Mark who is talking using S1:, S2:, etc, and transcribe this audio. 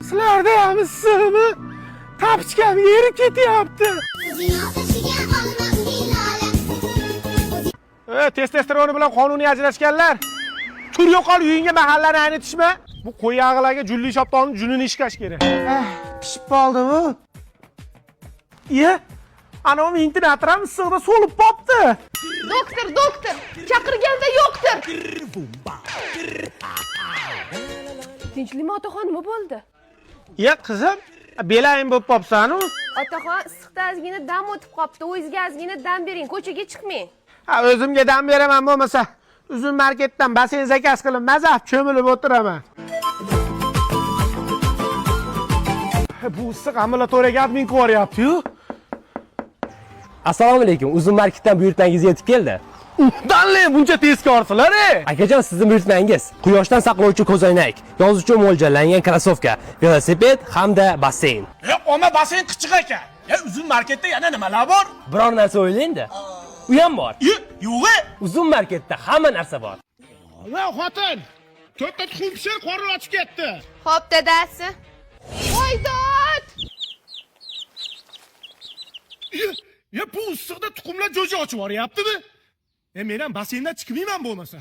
S1: Sizlarda ham issiqmi? Tapchkam erib ketyapti. Testosteroni bilan qonuniy ajrashganlar. Tur yo'qol uyingga mahallani aynitishma. Bu qo'y yog'ilarga julli shoptonni junini ishkash kerak. Pishib qoldi bu. Ana o ventilator ham issiqda so'lib qopti.
S2: Doktor, chaqirganda yo'qdir. Tinchlikmi otaxon, nima bo'ldi?
S1: Qizim, belayim bo'lib qopsan-ku.
S2: Otaxon, issiqda ozgina dam o'tib qopti. O'zingizga ozgina dam bering, ko'chaga chiqmang.
S1: O'zimga dam beraman bo'lmasa, uzun marketdan basen zakaz qilib mazaf cho'milib o'tiraman. Bu issiq ambulatoriyaga admin qilyapti-yu.
S3: Assalomu alaykum. Uzun marketdan buyurtmangiz yetib keldi.
S1: Danle buncha tezkorsilar,
S3: Akajon, sizning buyurtmangiz quyoshdan saqlovchi ko'zoynak, yoz uchun mo'ljallangan krossovka, velosiped hamda basseyn.
S1: Oma basen qichiq ekan. Uzun marketda yana nimalar bor?
S3: Biror narsa o'ylang-da. U ham bor.
S1: Yo'q.
S3: Uzun marketda hamma narsa bor.
S1: Va xotin, to'rtta tuxum pishir qorni ochib ketdi.
S2: Xo'p, dadasi. Voydod!
S1: Bu issiqda tuxumlar jo'ja ochib yuboryaptimi? Men ham basendan chiqmayman bo'lmasa.